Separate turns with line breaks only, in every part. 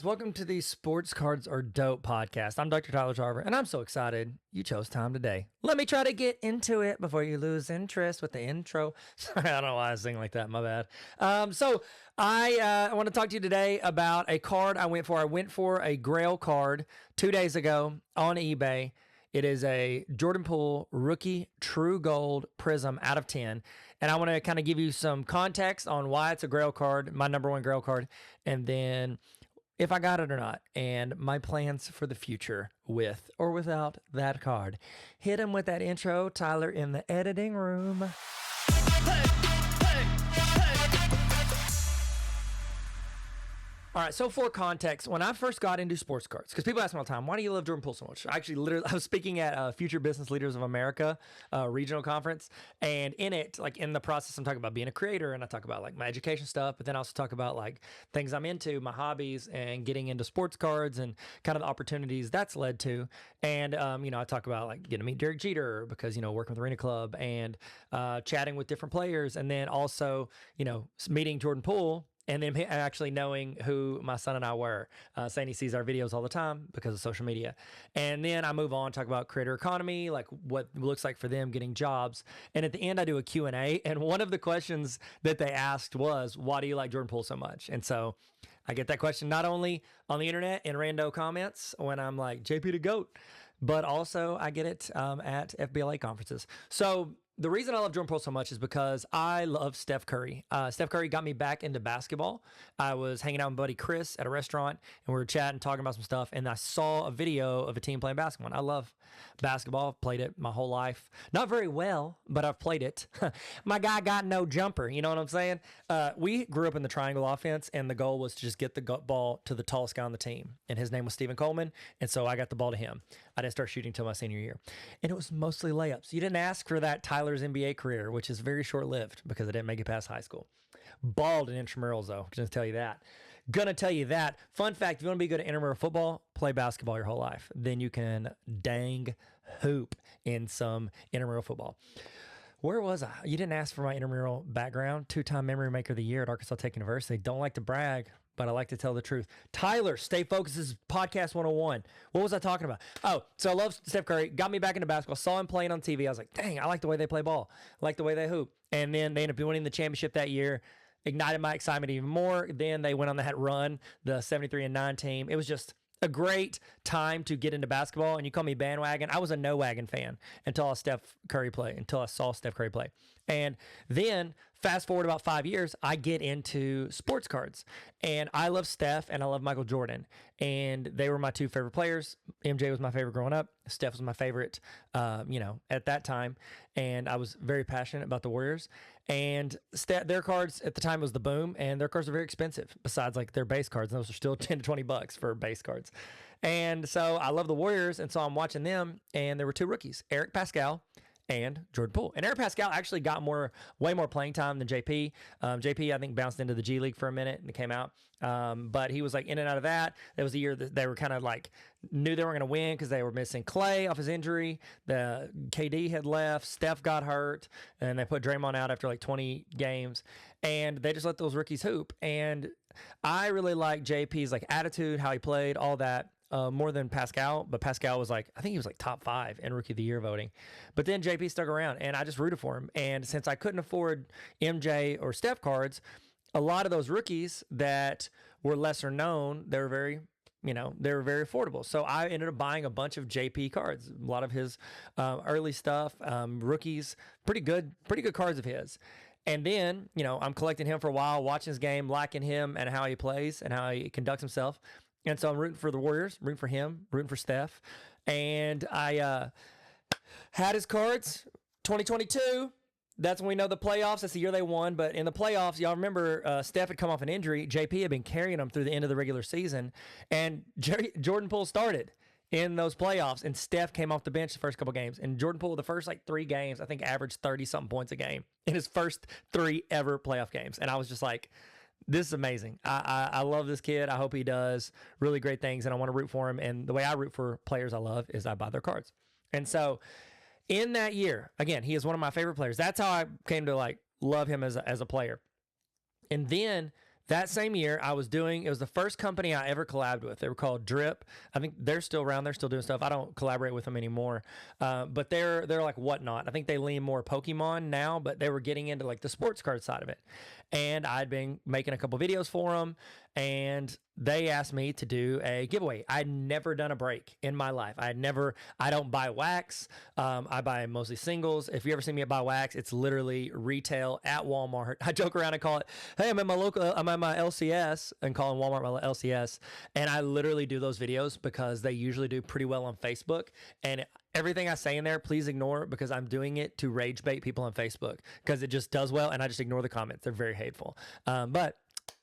Welcome to the Sports Cards Are Dope podcast. I'm Dr. Tyler Tarver, and I'm so excited you chose time today. Let me try to get into it before you lose interest with the intro. Sorry, I don't know why I sing like that. My bad. I want to talk to you today about a card I went for. I went for a Grail card 2 days ago on eBay. It is a Jordan Poole rookie true gold Prizm out of 10. And I want to kind of give you some context on why it's a Grail card, my number one Grail card, and then if I got it or not, and my plans for the future with or without that card. Hit him with that intro, Tyler, in the editing room. All right, so for context, when I first got into sports cards, because people ask me all the time, why do you love Jordan Poole so much? I was speaking at Future Business Leaders of America regional conference, and in it, like in the process, I'm talking about being a creator, and I talk about like my education stuff, but then I also talk about like things I'm into, my hobbies, and getting into sports cards, and kind of the opportunities that's led to. And I talk about like getting to meet Derek Jeter because working with Arena Club and chatting with different players, and then also meeting Jordan Poole. And then actually knowing who my son and I were, saying he sees our videos all the time because of social media. And then I move on, talk about creator economy, like what it looks like for them getting jobs. And at the end, I do a Q&A. And one of the questions that they asked was, why do you like Jordan Poole so much? And so I get that question not only on the internet in rando comments when I'm like, JP the GOAT, but also I get it at FBLA conferences. So the reason I love Jordan Poole so much is because I love Steph Curry. Steph Curry got me back into basketball. I was hanging out with my buddy Chris at a restaurant, and we were chatting, talking about some stuff, and I saw a video of a team playing basketball. And I love basketball. I've played it my whole life. Not very well, but I've played it. My guy got no jumper. You know what I'm saying? We grew up in the triangle offense, and the goal was to just get the ball to the tallest guy on the team. And his name was Stephen Coleman, and so I got the ball to him. I didn't start shooting until my senior year. And it was mostly layups. You didn't ask for that Tyler's NBA career, which is very short-lived because I didn't make it past high school. Balled in intramurals, though. Gonna tell you that. Fun fact, if you want to be good at intramural football, play basketball your whole life. Then you can dang hoop in some intramural football. Where was I? You didn't ask for my intramural background. 2-time Memory Maker of the Year at Arkansas Tech University. Don't like to brag, but I like to tell the truth. Tyler, stay focused. This is Podcast 101. What was I talking about? Oh, so I love Steph Curry. Got me back into basketball. Saw him playing on TV. I was like, dang, I like the way they play ball. I like the way they hoop. And then they ended up winning the championship that year. Ignited my excitement even more. Then they went on that run, the 73-9 team. It was just a great time to get into basketball. And you call me bandwagon. I was a no wagon fan until I saw Steph Curry play. And then fast forward about 5 years, I get into sports cards. And I love Steph and I love Michael Jordan. And they were my two favorite players. MJ was my favorite growing up. Steph was my favorite, at that time. And I was very passionate about the Warriors. And their cards at the time was the boom. And their cards are very expensive besides like their base cards. And those are still $10 to $20 for base cards. And so I love the Warriors. And so I'm watching them. And there were two rookies, Eric Pascal and Jordan Poole. And Eric Pascal actually got way more playing time than JP. JP, I think, bounced into the G League for a minute and came out. But he was like in and out of that. That was the year that they were kind of like knew they were going to win because they were missing Clay off his injury. The KD had left. Steph got hurt. And they put Draymond out after like 20 games. And they just let those rookies hoop. And I really like JP's like attitude, how he played, all that. More than Pascal, but Pascal was like, I think he was like top 5 in Rookie of the Year voting. But then JP stuck around, and I just rooted for him. And since I couldn't afford MJ or Steph cards, a lot of those rookies that were lesser known, they were very affordable. So I ended up buying a bunch of JP cards, a lot of his early stuff, rookies, pretty good cards of his. And then, I'm collecting him for a while, watching his game, liking him and how he plays and how he conducts himself. And so I'm rooting for the Warriors, rooting for him, rooting for Steph. And I had his cards, 2022. That's when we know the playoffs. That's the year they won. But in the playoffs, y'all remember Steph had come off an injury. JP had been carrying him through the end of the regular season. And Jordan Poole started in those playoffs. And Steph came off the bench the first couple games. And Jordan Poole, the first like 3 games, I think averaged 30-something points a game in his first 3 ever playoff games. And I was just like, this is amazing. I love this kid. I hope he does really great things, and I want to root for him. And the way I root for players I love is I buy their cards. And so in that year, again, he is one of my favorite players. That's how I came to like love him as a player. And then That same year, I was doing, it was the first company I ever collabed with. They were called Drip. I think they're still around. They're still doing stuff. I don't collaborate with them anymore. But they're like Whatnot. I think they lean more Pokemon now, but they were getting into like the sports card side of it. And I'd been making a couple videos for them, and they asked me to do a giveaway. I'd never done a break in my life. I don't buy wax. I buy mostly singles. If you ever see me buy wax, it's literally retail at Walmart. I joke around and call it, hey, I'm at my LCS, and calling Walmart my LCS. And I literally do those videos because they usually do pretty well on Facebook. And everything I say in there, please ignore, because I'm doing it to rage bait people on Facebook because it just does well, and I just ignore the comments. They're very hateful. But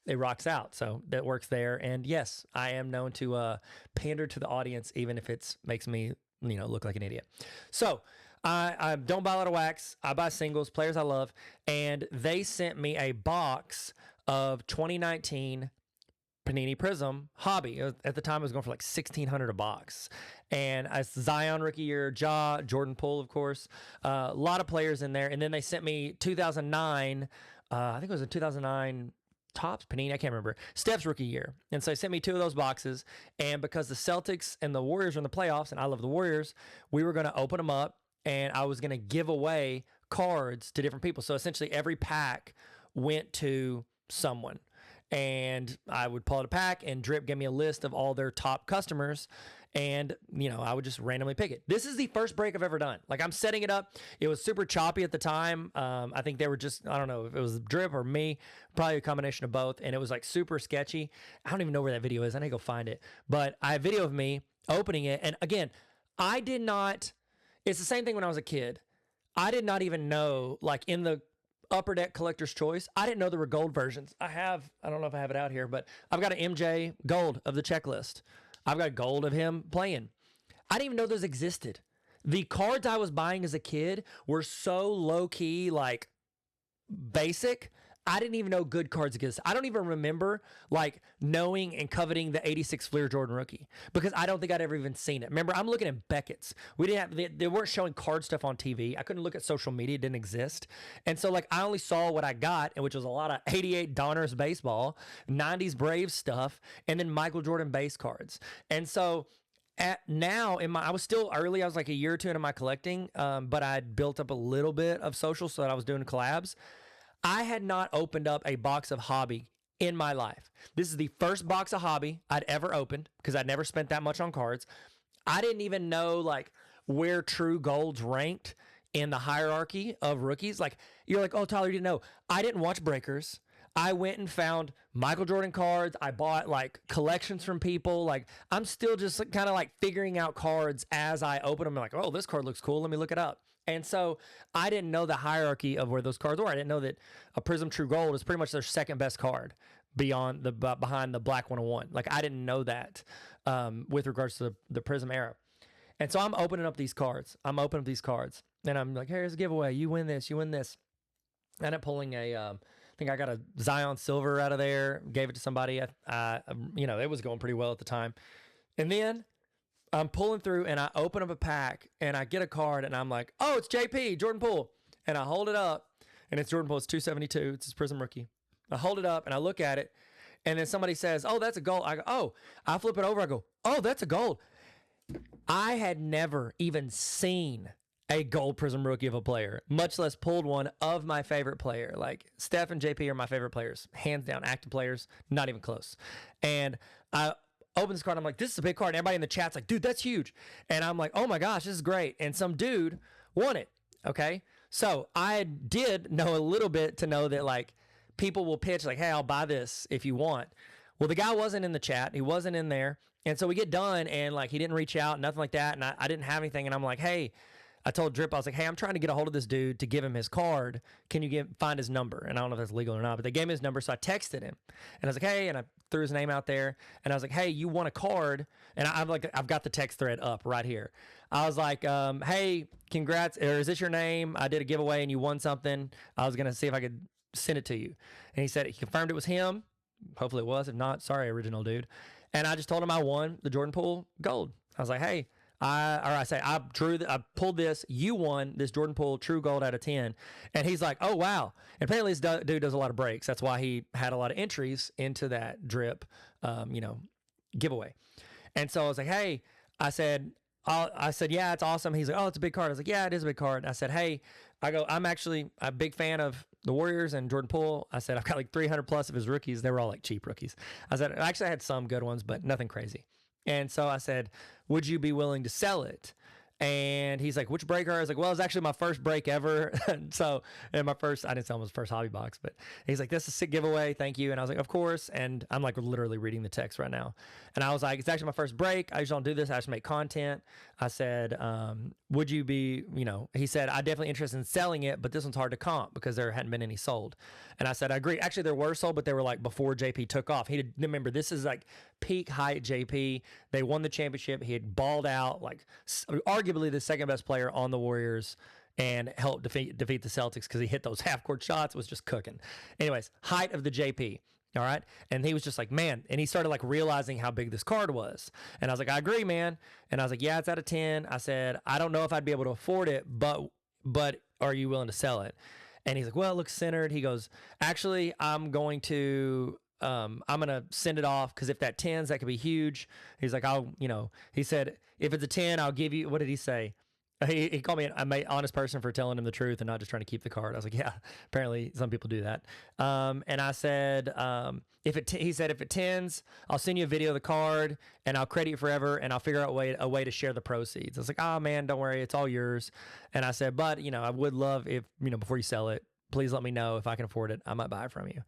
it rocks out, so that works there. And yes, I am known to pander to the audience, even if it makes me, look like an idiot. So I don't buy a lot of wax. I buy singles, players I love, and they sent me a box of 2019 Panini Prizm Hobby. At the time, it was going for like $1,600 a box. And Zion rookie year, Jordan Poole, of course. A lot of players in there. And then they sent me 2009, I think it was a 2009 Topps Panini, I can't remember, Steph's rookie year. And so they sent me 2 of those boxes. And because the Celtics and the Warriors are in the playoffs, and I love the Warriors, we were going to open them up, and I was going to give away cards to different people. So essentially every pack went to someone. And I would pull out a pack, and Drip gave me a list of all their top customers, and I would just randomly pick it. This is the first break I've ever done. Like, I'm setting it up. It was super choppy at the time. I think they were just, I don't know if it was Drip or me, probably a combination of both, and it was like super sketchy. I don't even know where that video is. I need to go find it. But I have video of me opening it, and again, I did not, it's the same thing when I was a kid. I did not even know, like in the Upper Deck Collector's Choice, I didn't know there were gold versions. I don't know if I have it out here, but I've got an MJ gold of the checklist. I've got gold of him playing. I didn't even know those existed. The cards I was buying as a kid were so low-key, like, basic. I didn't even know good cards existed. I don't even remember, like, knowing and coveting the 86 Fleer Jordan rookie, because I don't think I'd ever even seen it. Remember, I'm looking at Beckett's. They weren't showing card stuff on TV. I couldn't look at social media. It didn't exist. And so, like, I only saw what I got, which was a lot of 88 Donruss baseball, 90s Braves stuff, and then Michael Jordan base cards. And so I was still early. I was like a year or two into my collecting, but I'd built up a little bit of social so that I was doing collabs. I had not opened up a box of Hobby in my life. This is the first box of Hobby I'd ever opened, because I'd never spent that much on cards. I didn't even know, like, where True Gold's ranked in the hierarchy of rookies. Like, you're like, oh, Tyler, you didn't know. I didn't watch Breakers. I went and found Michael Jordan cards. I bought, like, collections from people. Like, I'm still just kind of like figuring out cards as I open them. I'm like, oh, this card looks cool. Let me look it up. And so I didn't know the hierarchy of where those cards were. I didn't know that a Prizm True Gold is pretty much their second best card behind the Black 101. Like, I didn't know that with regards to the Prizm era. And so I'm opening up these cards. And I'm like, here's a giveaway. You win this. You win this. I ended up pulling I think I got a Zion Silver out of there. Gave it to somebody. It was going pretty well at the time. And then I'm pulling through, and I open up a pack, and I get a card, and I'm like, oh, it's JP, Jordan Poole. And I hold it up, and it's Jordan Poole. It's 272. It's his Prizm rookie. I hold it up, and I look at it, and then somebody says, oh, that's a gold. I go, oh. I flip it over. I go, oh, that's a gold. I had never even seen a gold Prizm rookie of a player, much less pulled one of my favorite player. Like, Steph and JP are my favorite players, hands down, active players, not even close. And I open this card, I'm like, this is a big card. And everybody in the chat's like, dude, that's huge. And I'm like, oh my gosh, this is great. And some dude won it. Okay. So I did know a little bit to know that, like, people will pitch like, hey, I'll buy this if you want. Well, the guy wasn't in the chat. He wasn't in there. And so we get done, and, like, he didn't reach out, nothing like that. And I didn't have anything. And I'm like, hey, I told Drip, I was like, hey, I'm trying to get a hold of this dude to give him his card. Can you find his number? And I don't know if that's legal or not, but they gave me his number. So I texted him, and I was like, hey, and I threw his name out there, and I was like, hey, you want a card? And I've got the text thread up right here. I was like, hey, congrats, or is this your name? I did a giveaway and you won something. I was going to see if I could send it to you. And he said he confirmed it was him. Hopefully it was. If not, sorry, original dude. And I just told him I won the Jordan Poole gold. I was like, hey, I pulled this. You won this Jordan Poole True Gold out of 10. And he's like, oh, wow. And apparently this dude does a lot of breaks. That's why he had a lot of entries into that drip, giveaway. And so I was like, hey, I said, yeah, it's awesome. He's like, oh, it's a big card. I was like, yeah, it is a big card. And I said, hey, I'm actually a big fan of the Warriors and Jordan Poole. I said, I've got like 300 plus of his rookies. They were all like cheap rookies. I said, actually, I had some good ones, but nothing crazy. And so I said, would you be willing to sell it? And he's like, which break? I was like, well, it's actually my first break ever. I didn't sell him his first hobby box, but he's like, this is a sick giveaway. Thank you. And I was like, of course. And I'm like literally reading the text right now. And I was like, it's actually my first break. I just don't do this. I just make content. I said, would you be, he said, I'm definitely interested in selling it, but this one's hard to comp because there hadn't been any sold. And I said, I agree. Actually, there were sold, but they were like before JP took off. Remember, this is like peak height JP. They won the championship. He had balled out, like arguably the second best player on the Warriors, and helped defeat the Celtics because he hit those half-court shots, was just cooking. Anyways, height of the JP. All right. And he was just like, man. And he started like realizing how big this card was. And I was like, I agree, man. And I was like, yeah, it's out of 10. I said, I don't know if I'd be able to afford it, but are you willing to sell it? And he's like, well, it looks centered. He goes, actually, I'm going to send it off because if that 10s, that could be huge. He's like, he said, if it's a 10, I'll give you, what did he say? He called me an honest person for telling him the truth and not just trying to keep the card. I was like, yeah, apparently some people do that. And I said, he said, if it 10s, I'll send you a video of the card and I'll credit you forever and I'll figure out a way to share the proceeds. I was like, oh man, don't worry. It's all yours. And I said, but I would love if, before you sell it, please let me know if I can afford it. I might buy it from you.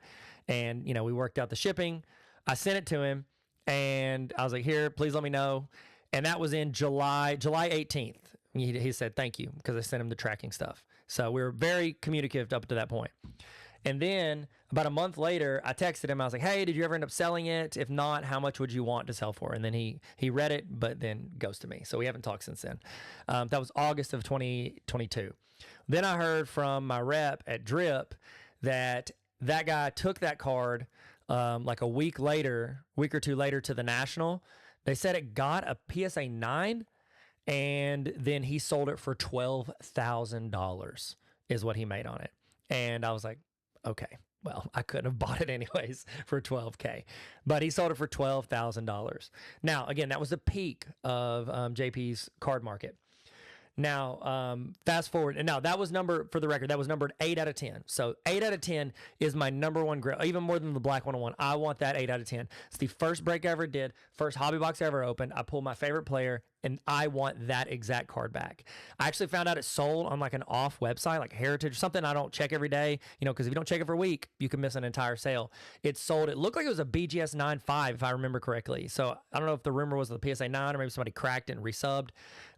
And, we worked out the shipping. I sent it to him and I was like, here, please let me know. And that was in July 18th. He said, thank you, because I sent him the tracking stuff. So we were very communicative up to that point. And then about a month later, I texted him. I was like, hey, did you ever end up selling it? If not, how much would you want to sell for? And then he read it, but then ghosted me. So we haven't talked since then. That was August of 2022. Then I heard from my rep at Drip that guy took that card like a week or two later to the National. They said it got a PSA 9. And then he sold it for $12,000 is what he made on it. And I was like, okay, well, I couldn't have bought it anyways for $12K. But he sold it for $12,000. Now, again, that was the peak of JP's card market. Now, fast forward, and now that was for the record, that was numbered 8 out of 10. So 8 out of 10 is my number one Grail, even more than the Black 101. I want that 8 out of 10. It's the first break I ever did, first hobby box I ever opened. I pulled my favorite player, and I want that exact card back. I actually found out it sold on like an off website, like Heritage, something I don't check every day, because if you don't check it for a week, you can miss an entire sale. It sold, it looked like it was a BGS 9.5, if I remember correctly. So I don't know if the rumor was the PSA 9 or maybe somebody cracked it and resubbed.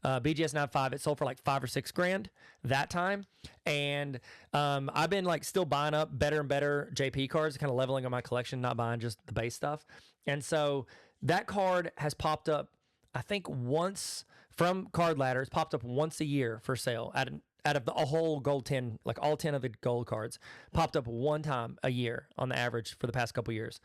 BGS 9.5, it sold for like $5 or $6 grand that time. And I've been like still buying up better and better JP cards, kind of leveling on my collection, not buying just the base stuff. And so that card has popped up, I think once from Card Ladder. It's popped up once a year for sale out of a whole gold 10, like all 10 of the gold cards popped up one time a year on the average for the past couple years.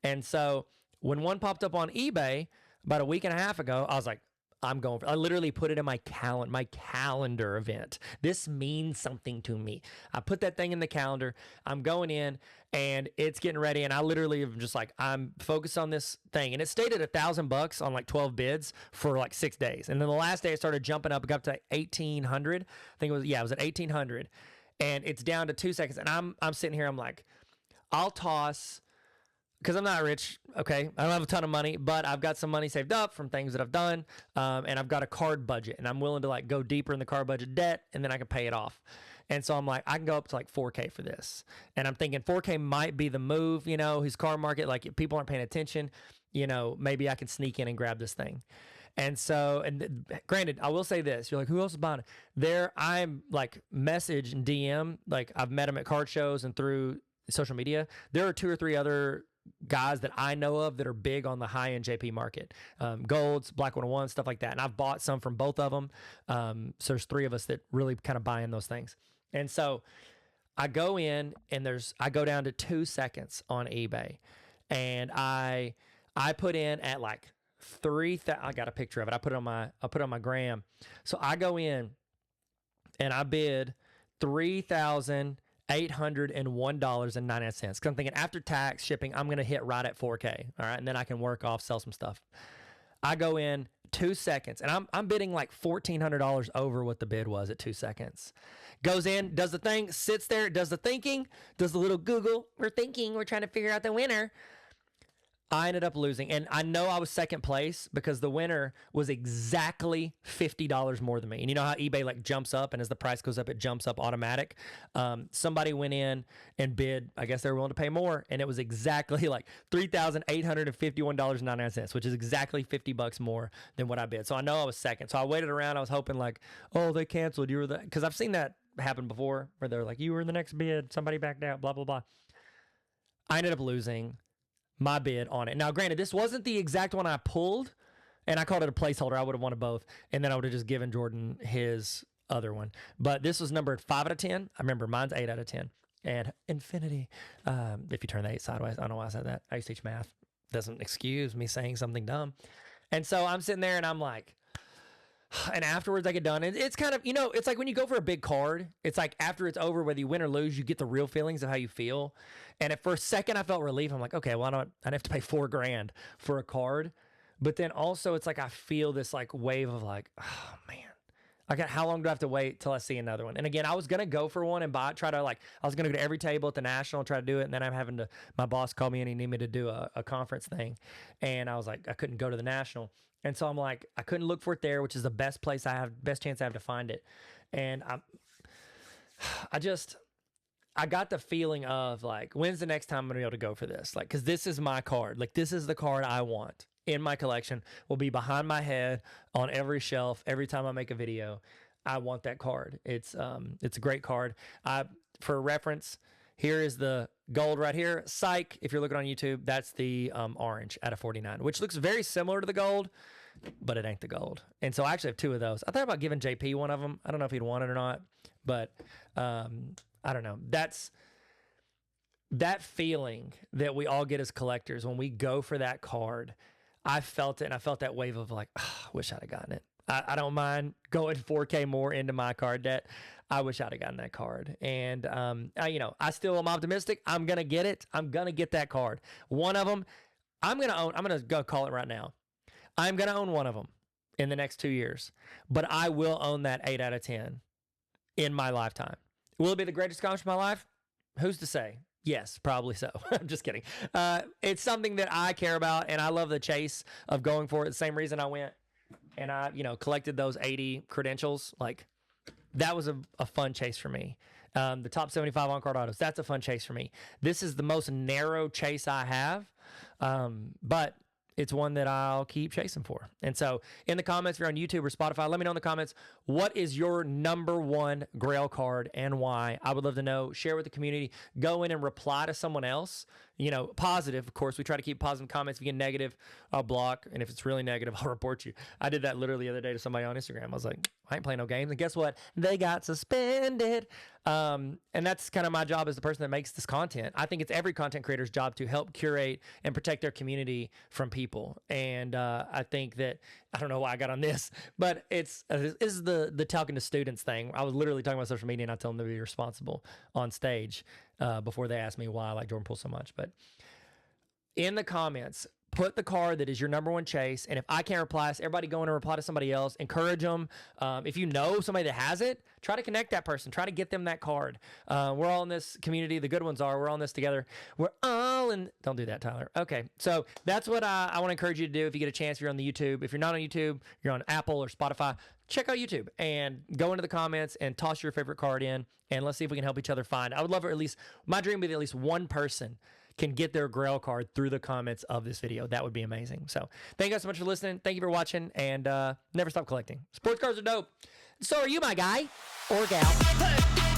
And so when one popped up on eBay about a week and a half ago, I was like, I literally put it in my calendar event. This means something to me. I put that thing in the calendar. I'm going in and it's getting ready. And I literally am just like, I'm focused on this thing. And it stayed at $1,000 on like 12 bids for like 6 days. And then the last day it started jumping up. It got up to 1,800. I think it was at 1,800 and it's down to 2 seconds. And I'm sitting here. I'm like, I'll toss, because I'm not rich, okay? I don't have a ton of money, but I've got some money saved up from things that I've done, and I've got a card budget, and I'm willing to like go deeper in the card budget debt, and then I can pay it off. And so I'm like, I can go up to like 4K for this. And I'm thinking 4K might be the move, his card market, like if people aren't paying attention, maybe I can sneak in and grab this thing. And so, granted, I will say this. You're like, who else is buying it? I'm like message and DM, like I've met them at card shows and through social media. There are 2 or 3 other guys that I know of that are big on the high-end JP market, golds, Black 101, stuff like that. And I've bought some from both of them. So there's 3 of us that really kind of buy in those things. And so I go in and I go down to 2 seconds on eBay, and I put in at like I got a picture of it. I put it on my gram. So I go in and I bid $3,801.99. Because I'm thinking after tax, shipping, I'm going to hit right at 4K. All right. And then I can work off, sell some stuff. I go in 2 seconds and I'm bidding like $1,400 over what the bid was at 2 seconds. Goes in, does the thing, sits there, does the thinking, does the little Google. We're trying to figure out the winner. I ended up losing, and I know I was second place because the winner was exactly $50 more than me. And you know how eBay like jumps up, and as the price goes up, it jumps up automatic. Somebody went in and bid, I guess they were willing to pay more, and it was exactly like $3,851.99, which is exactly $50 more than what I bid. So I know I was second. So I waited around. I was hoping like, oh, they canceled. You were the, because I've seen that happen before where they're like, you were in the next bid. Somebody backed out, blah, blah, blah. I ended up losing my bid on it. Now, granted, this wasn't the exact one I pulled, and I called it a placeholder. I would have wanted both, and then I would have just given Jordan his other one. But this was numbered 5 out of 10. I remember mine's 8 out of 10. And infinity, if you turn the 8 sideways, I don't know why I said that. I used to teach math. Doesn't excuse me saying something dumb. And so I'm sitting there, and I'm like, and afterwards I get done. And it's kind of, it's like when you go for a big card, it's like after it's over, whether you win or lose, you get the real feelings of how you feel. And for a second I felt relief. I'm like, okay, well, I'd have to pay $4,000 for a card. But then also it's like I feel this like wave of like, oh man, how long do I have to wait till I see another one? And again, I was going to go for one and buy it, I was going to go to every table at the National and try to do it. And then my boss called me and he needed me to do a conference thing. And I was like, I couldn't go to the National. And so I'm like, I couldn't look for it there, which is the best chance I have to find it. And I got the feeling of like, when's the next time I'm going to be able to go for this? Like, cause this is my card. Like, this is the card I want in my collection, will be behind my head on every shelf. Every time I make a video, I want that card. It's a great card. For reference, here is the gold right here. Psych, if you're looking on YouTube, that's the orange out of 49, which looks very similar to the gold, but it ain't the gold. And so I actually have 2 of those. I thought about giving JP one of them. I don't know if he'd want it or not, but I don't know. That's that feeling that we all get as collectors when we go for that card. I felt it, and I felt that wave of like, oh, I wish I'd have gotten it. I don't mind going 4K more into my card debt. I wish I'd have gotten that card. And, I still am optimistic. I'm going to get it. I'm going to get that card. One of them, I'm going to own. I'm going to go call it right now. I'm going to own one of them in the next 2 years. But I will own that 8 out of 10 in my lifetime. Will it be the greatest accomplishment of my life? Who's to say? Yes, probably so. I'm just kidding. It's something that I care about, and I love the chase of going for it. The same reason I went and I, collected those 80 credentials. Like, that was a fun chase for me. The top 75 on-card autos, that's a fun chase for me. This is the most narrow chase I have, but it's one that I'll keep chasing for. And so in the comments, if you're on YouTube or Spotify, let me know in the comments, what is your number one Grail card and why? I would love to know. Share with the community. Go in and reply to someone else. Positive, of course. We try to keep positive comments. If you get negative, I'll block. And if it's really negative, I'll report you. I did that literally the other day to somebody on Instagram. I was like, I ain't playing no games. And guess what? They got suspended. And that's kind of my job as the person that makes this content. I think it's every content creator's job to help curate and protect their community from people. And I think that, I don't know why I got on this, but this is the talking to students thing. I was literally talking about social media, and I told them to be responsible on stage before they asked me why I like Jordan Poole so much. But in the comments, put the card that is your number one chase. And if I can't reply, everybody go in and reply to somebody else. Encourage them. If you know somebody that has it, try to connect that person. Try to get them that card. We're all in this community. The good ones are. We're all in this together. We're all in. Don't do that, Tyler. Okay. So that's what I want to encourage you to do if you get a chance. If you're on the YouTube. If you're not on YouTube, you're on Apple or Spotify, check out YouTube and go into the comments and toss your favorite card in. And let's see if we can help each other find. I would love, or at least, my dream would be that at least one person can get their Grail card through the comments of this video. That would be amazing. So thank you guys so much for listening. Thank you for watching, and never stop collecting. Sports cards are dope. So are you, my guy or gal.